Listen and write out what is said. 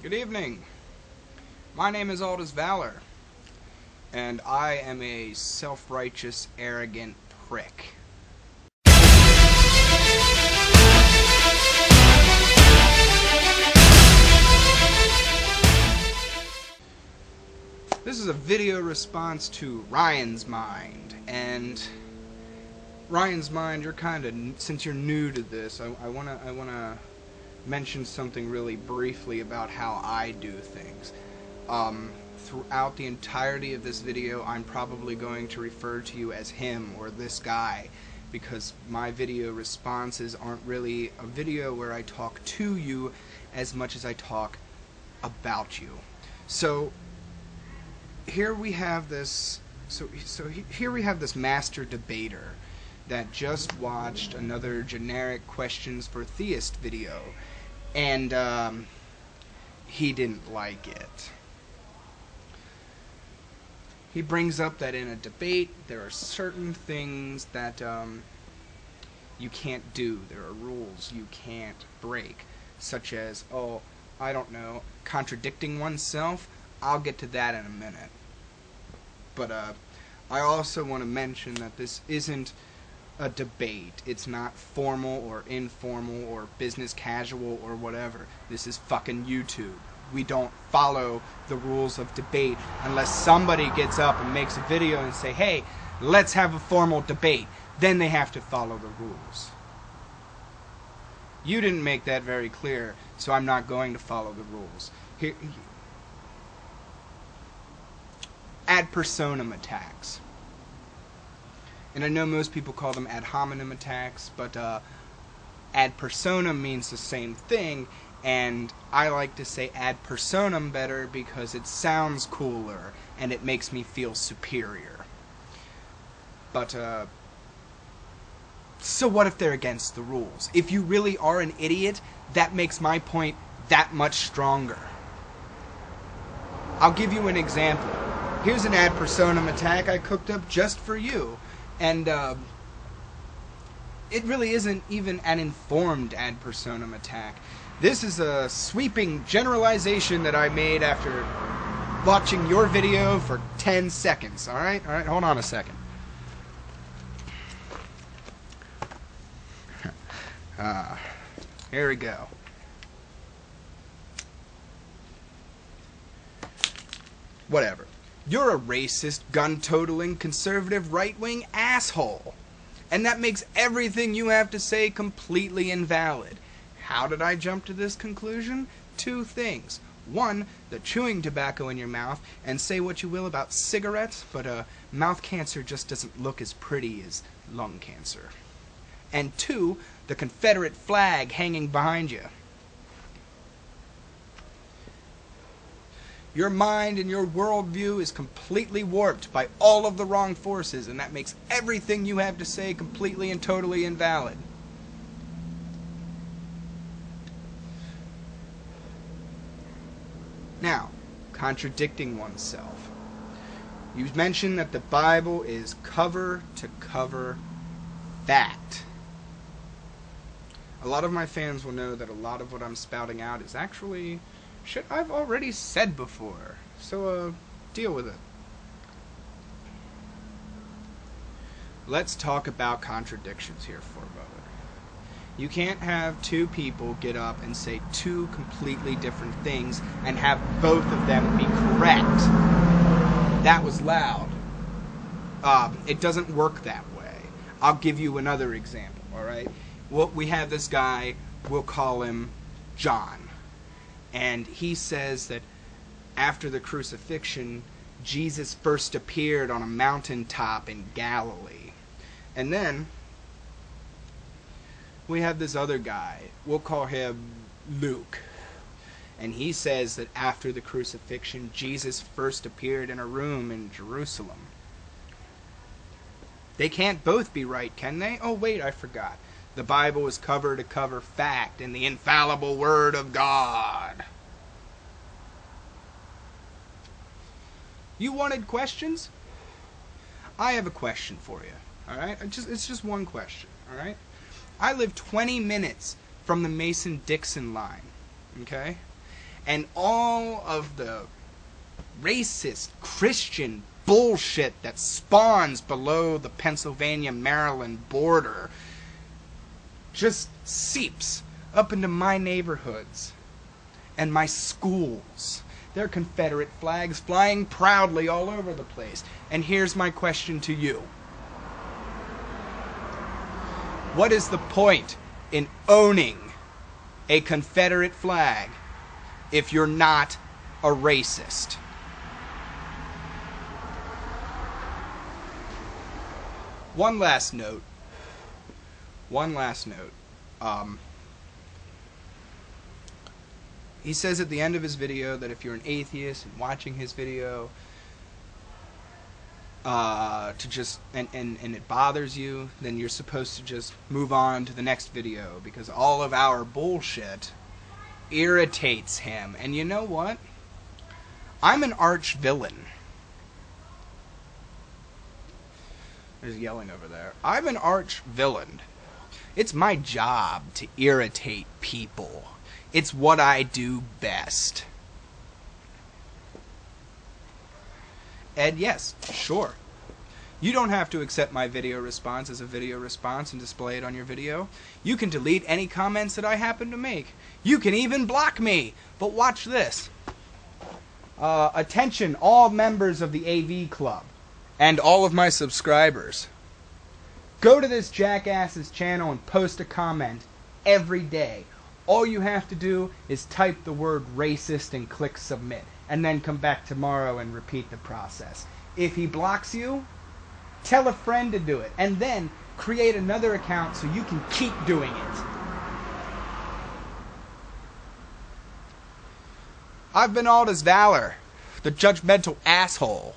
Good evening. My name is Aldus Valor, and I am a self-righteous, arrogant prick. This is a video response to Ryan's Mind, and Ryan's Mind, since you're new to this, I wanna mention something really briefly about how I do things. Throughout the entirety of this video, I'm probably going to refer to you as him or this guy, because my video responses aren't really a video where I talk to you as much as I talk about you. So here we have this. Here we have this master debater that just watched another generic questions for theist video, and he didn't like it. He brings up that in a debate there are certain things that you can't do. There are rules you can't break, such as, I don't know, contradicting oneself. I'll get to that in a minute. But I also want to mention that this isn't a debate. It's not formal or informal or business casual or whatever. This is fucking YouTube. We don't follow the rules of debate unless somebody gets up and makes a video and say, hey, let's have a formal debate. Then they have to follow the rules. You didn't make that very clear, so I'm not going to follow the rules. Here, ad personam attacks. And I know most people call them ad hominem attacks, but ad personam means the same thing, and I like to say ad personam better because it sounds cooler and it makes me feel superior. But so what if they're against the rules? If you really are an idiot, that makes my point that much stronger. I'll give you an example. Here's an ad personam attack I cooked up just for you. And it really isn't even an informed ad personam attack. This is a sweeping generalization that I made after watching your video for 10 seconds. Alright, hold on a second. Here we go. Whatever. You're a racist, gun-totaling, conservative, right-wing asshole. And that makes everything you have to say completely invalid. How did I jump to this conclusion? Two things. One, the chewing tobacco in your mouth, and say what you will about cigarettes, but mouth cancer just doesn't look as pretty as lung cancer. And two, the Confederate flag hanging behind you. Your mind and your worldview is completely warped by all of the wrong forces, and that makes everything you have to say completely and totally invalid. Now, contradicting oneself. You mentioned that the Bible is cover-to-cover fact. A lot of my fans will know that a lot of what I'm spouting out is actually shit I've already said before, so deal with it. Let's talk about contradictions here for a moment. You can't have two people get up and say two completely different things and have both of them be correct. That was loud. It doesn't work that way. I'll give you another example, alright? Well, we have this guy, we'll call him John. And he says that after the crucifixion, Jesus first appeared on a mountaintop in Galilee. And then we have this other guy, we'll call him Luke. And he says that after the crucifixion, Jesus first appeared in a room in Jerusalem. They can't both be right, can they? Oh wait, I forgot. The Bible is cover-to-cover fact and the infallible Word of God. You wanted questions? I have a question for you, alright? It's just one question, alright? I live 20 minutes from the Mason-Dixon line, okay? and all of the racist Christian bullshit that spawns below the Pennsylvania-Maryland border just seeps up into my neighborhoods and my schools. There are Confederate flags flying proudly all over the place. And here's my question to you. What is the point in owning a Confederate flag if you're not a racist? One last note. He says at the end of his video that if you're an atheist and watching his video, and it bothers you, then you're supposed to just move on to the next video because all of our bullshit irritates him. And you know what? I'm an arch villain. There's yelling over there. I'm an arch villain. It's my job to irritate people. It's what I do best. And yes, sure. You don't have to accept my video response as a video response and display it on your video. You can delete any comments that I happen to make. You can even block me. But watch this. Attention, all members of the AV Club and all of my subscribers. Go to this jackass's channel and post a comment every day. All you have to do is type the word racist and click submit, and then come back tomorrow and repeat the process. If he blocks you, tell a friend to do it, and then create another account so you can keep doing it. I've been Aldus Valor, the judgmental asshole.